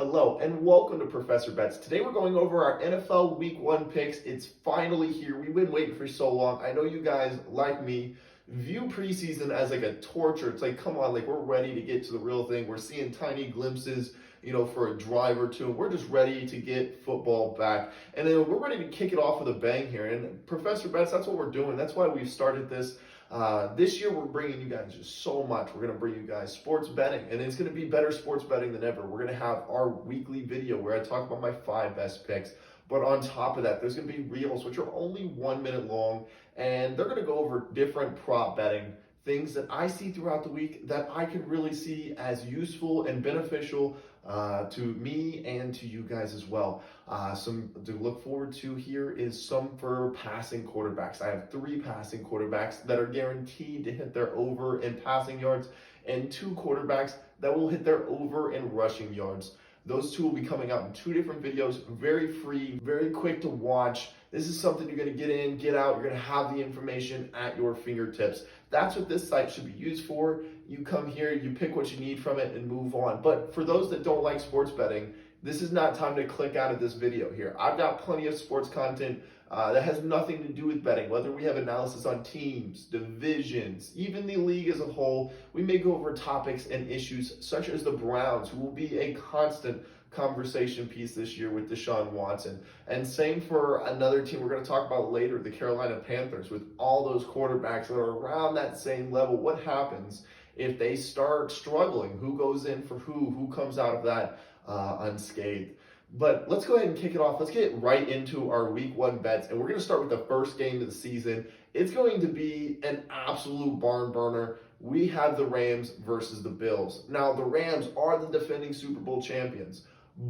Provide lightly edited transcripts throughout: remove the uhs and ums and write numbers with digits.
Hello and welcome to Professor Bets. Today we're going over our NFL Week 1 picks. It's finally here. We've been waiting for so long. I know you guys, like me, view preseason as like a torture. It's like, come on, like we're ready to get to the real thing. We're seeing tiny glimpses, for a drive or two. We're just ready to get football back. And then we're ready to kick it off with a bang here. And Professor Bets, that's what we're doing. That's why we've started this. This year, we're bringing you guys just so much. We're going to bring you guys sports betting, and it's going to be better sports betting than ever. We're going to have our weekly video where I talk about my 5 best picks. But on top of that, there's going to be reels, which are only 1 minute long, and they're going to go over different prop betting, things that I see throughout the week that I can really see as useful and beneficial to me and to you guys as well. Some to look forward to here is some for passing quarterbacks. I have 3 passing quarterbacks that are guaranteed to hit their over in passing yards, and 2 quarterbacks that will hit their over in rushing yards. Those 2 will be coming out in 2 different videos, very free, very quick to watch. This is something you're going to get in, get out. You're going to have the information at your fingertips. That's what this site should be used for. You come here, you pick what you need from it and move on. But for those that don't like sports betting, this is not time to click out of this video here. I've got plenty of sports content that has nothing to do with betting, whether we have analysis on teams, divisions, even the league as a whole. We may go over topics and issues such as the Browns, who will be a constant conversation piece this year with Deshaun Watson. And same for another team we're going to talk about later, the Carolina Panthers, with all those quarterbacks that are around that same level. What happens if they start struggling? Who goes in for who? Who comes out of that unscathed? But let's go ahead and kick it off. Let's get right into our week 1 bets. And we're going to start with the first game of the season. It's going to be an absolute barn burner. We have the Rams versus the Bills. Now, the Rams are the defending Super Bowl champions,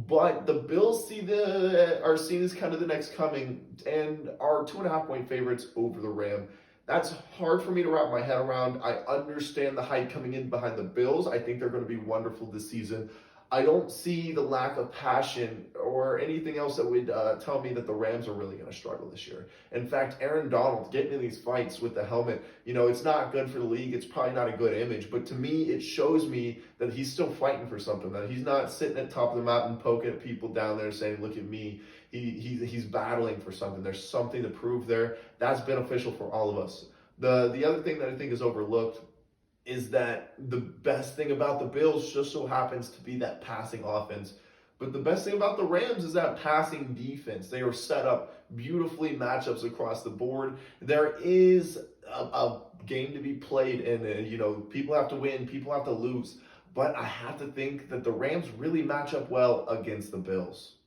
but the Bills are seen as kind of the next coming and are 2.5 point favorites over the Ram. That's hard for me to wrap my head around. I understand the hype coming in behind the Bills. I think they're going to be wonderful this season. I don't see the lack of passion or anything else that would tell me that the Rams are really going to struggle this year. In fact, Aaron Donald getting in these fights with the helmet, it's not good for the league. It's probably not a good image. But to me, it shows me that he's still fighting for something, that he's not sitting at the top of the mountain poking at people down there saying, look at me. He's battling for something. There's something to prove there. That's beneficial for all of us. The other thing that I think is overlooked is that the best thing about the Bills just so happens to be that passing offense. But the best thing about the Rams is that passing defense. They are set up beautifully, matchups across the board. There is a game to be played, and people have to win, people have to lose. But I have to think that the Rams really match up well against the Bills.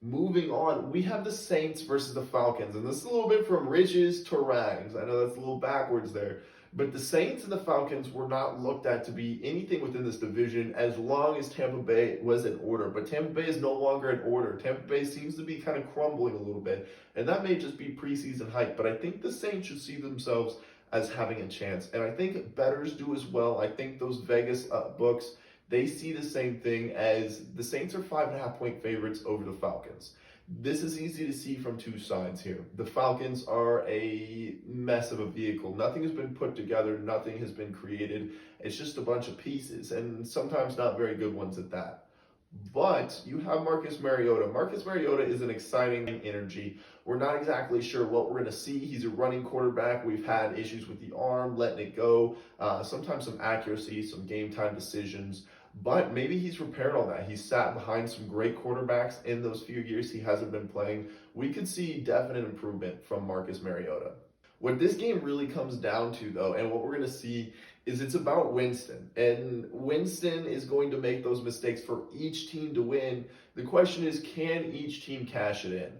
Moving on, we have the Saints versus the Falcons. And this is a little bit from riches to rags. I know that's a little backwards there. But the Saints and the Falcons were not looked at to be anything within this division as long as Tampa Bay was in order. But Tampa Bay is no longer in order. Tampa Bay seems to be kind of crumbling a little bit. And that may just be preseason hype. But I think the Saints should see themselves as having a chance. And I think bettors do as well. I think those Vegas books, they see the same thing, as the Saints are 5.5 point favorites over the Falcons. This is easy to see from 2 sides here. The Falcons are a mess of a vehicle. Nothing has been put together. Nothing has been created. It's just a bunch of pieces, and sometimes not very good ones at that. But you have Marcus Mariota. Marcus Mariota is an exciting energy. We're not exactly sure what we're going to see. He's a running quarterback. We've had issues with the arm, letting it go, sometimes some accuracy, some game time decisions. But maybe he's repaired all that. He's sat behind some great quarterbacks in those few years he hasn't been playing. We could see definite improvement from Marcus Mariota. What this game really comes down to, though, and what we're going to see, is it's about Winston. And Winston is going to make those mistakes for each team to win. The question is, can each team cash it in?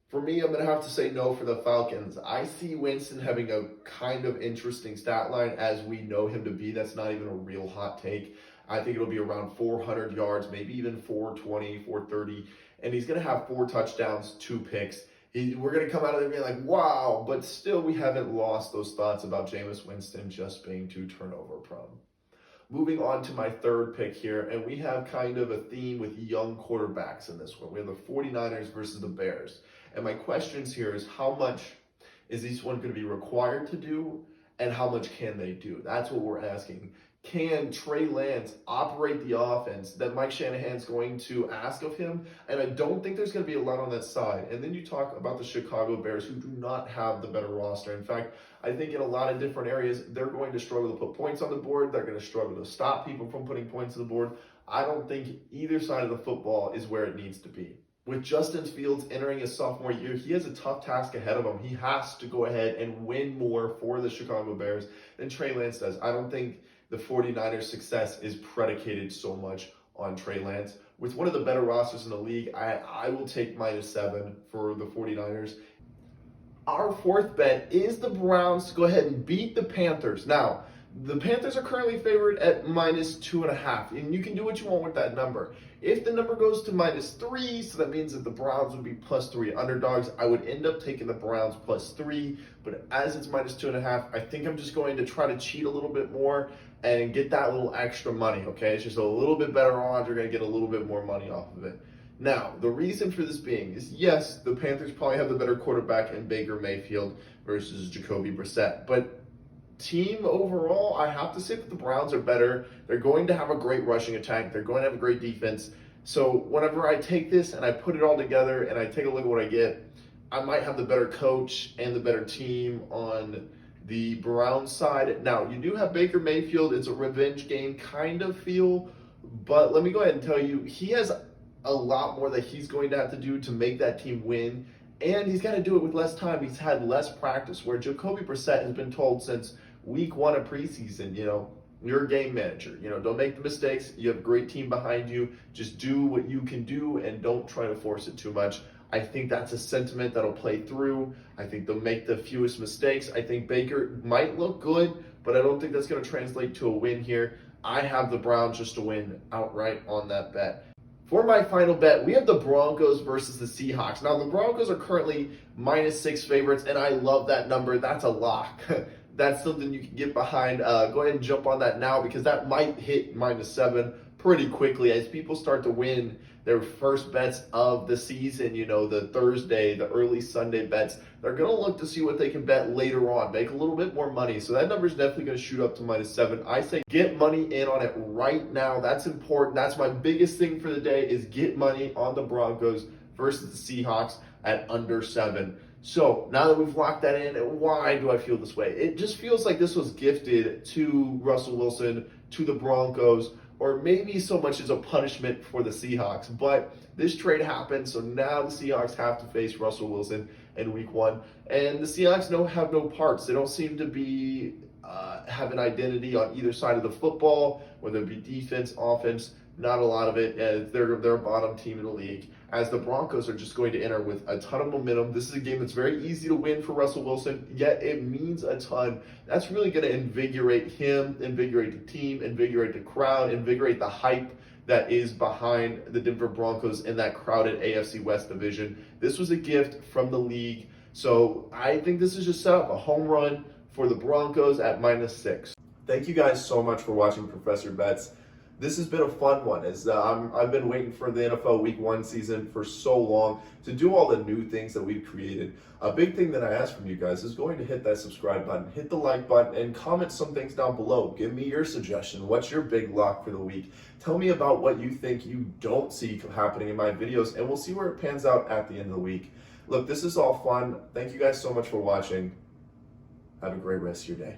For me, I'm going to have to say no for the Falcons. I see Winston having a kind of interesting stat line as we know him to be. That's not even a real hot take. I think it'll be around 400 yards, maybe even 420, 430. And he's going to have 4 touchdowns, 2 picks. We're going to come out of there being like, wow. But still, we haven't lost those thoughts about Jameis Winston just being too turnover prone. Moving on to my third pick here, and we have kind of a theme with young quarterbacks in this one. We have the 49ers versus the Bears. And my questions here is, how much is each one going to be required to do, and how much can they do? That's what we're asking. can Trey Lance operate the offense that Mike Shanahan's going to ask of him? And I don't think there's going to be a lot on that side. And then you talk about the Chicago Bears, who do not have the better roster. In fact, I think in a lot of different areas, they're going to struggle to put points on the board. They're going to struggle to stop people from putting points on the board. I don't think either side of the football is where it needs to be. With Justin Fields entering his sophomore year, he has a tough task ahead of him. He has to go ahead and win more for the Chicago Bears than Trey Lance does. I don't think the 49ers' success is predicated so much on Trey Lance. With one of the better rosters in the league, I will take -7 for the 49ers. Our fourth bet is the Browns to go ahead and beat the Panthers. Now, the Panthers are currently favored at -2.5, and you can do what you want with that number. If the number goes to -3, so that means that the Browns would be +3 underdogs, I would end up taking the Browns +3, but as it's -2.5, I think I'm just going to try to cheat a little bit more and get that little extra money, okay? It's just a little bit better odds. You're going to get a little bit more money off of it. Now, the reason for this being is, yes, the Panthers probably have the better quarterback in Baker Mayfield versus Jacoby Brissett, but team overall, I have to say that the Browns are better. They're going to have a great rushing attack. They're going to have a great defense. So whenever I take this and I put it all together and I take a look at what I get, I might have the better coach and the better team on the Browns side. Now, you do have Baker Mayfield. It's a revenge game kind of feel, but let me go ahead and tell you, he has a lot more that he's going to have to do to make that team win. And he's got to do it with less time. He's had less practice, where Jacoby Brissett has been told since week 1 of preseason, you're a game manager. Don't make the mistakes. You have a great team behind you. Just do what you can do and don't try to force it too much. I think that's a sentiment that'll play through. I think they'll make the fewest mistakes. I think Baker might look good, but I don't think that's going to translate to a win here. I have the Browns just to win outright on that bet. For my final bet, we have the Broncos versus the Seahawks. Now, the Broncos are currently -6 favorites, and I love that number. That's a lock. That's something you can get behind. Go ahead and jump on that now, because that might hit -7 pretty quickly as people start to win their first bets of the season, the Thursday, the early Sunday bets. They're going to look to see what they can bet later on, make a little bit more money. So that number is definitely going to shoot up to -7. I say get money in on it right now. That's important. That's my biggest thing for the day, is get money on the Broncos versus the Seahawks at under 7. So now that we've locked that in, why do I feel this way? It just feels like this was gifted to Russell Wilson, to the Broncos, or maybe so much as a punishment for the Seahawks. But this trade happened, so now the Seahawks have to face Russell Wilson in week 1. And the Seahawks have no parts. They don't seem to be have an identity on either side of the football, whether it be defense, offense. Not a lot of it. They're a bottom team in the league, as the Broncos are just going to enter with a ton of momentum. This is a game that's very easy to win for Russell Wilson, yet it means a ton. That's really going to invigorate him, invigorate the team, invigorate the crowd, invigorate the hype that is behind the Denver Broncos in that crowded AFC West division. This was a gift from the league. So I think this is just set up a home run for the Broncos at -6. Thank you guys so much for watching Professor Bets. This has been a fun one, as I've been waiting for the NFL Week 1 season for so long to do all the new things that we've created. A big thing that I ask from you guys is going to hit that subscribe button, hit the like button, and comment some things down below. Give me your suggestion. What's your big lock for the week? Tell me about what you think you don't see happening in my videos, and we'll see where it pans out at the end of the week. Look, this is all fun. Thank you guys so much for watching. Have a great rest of your day.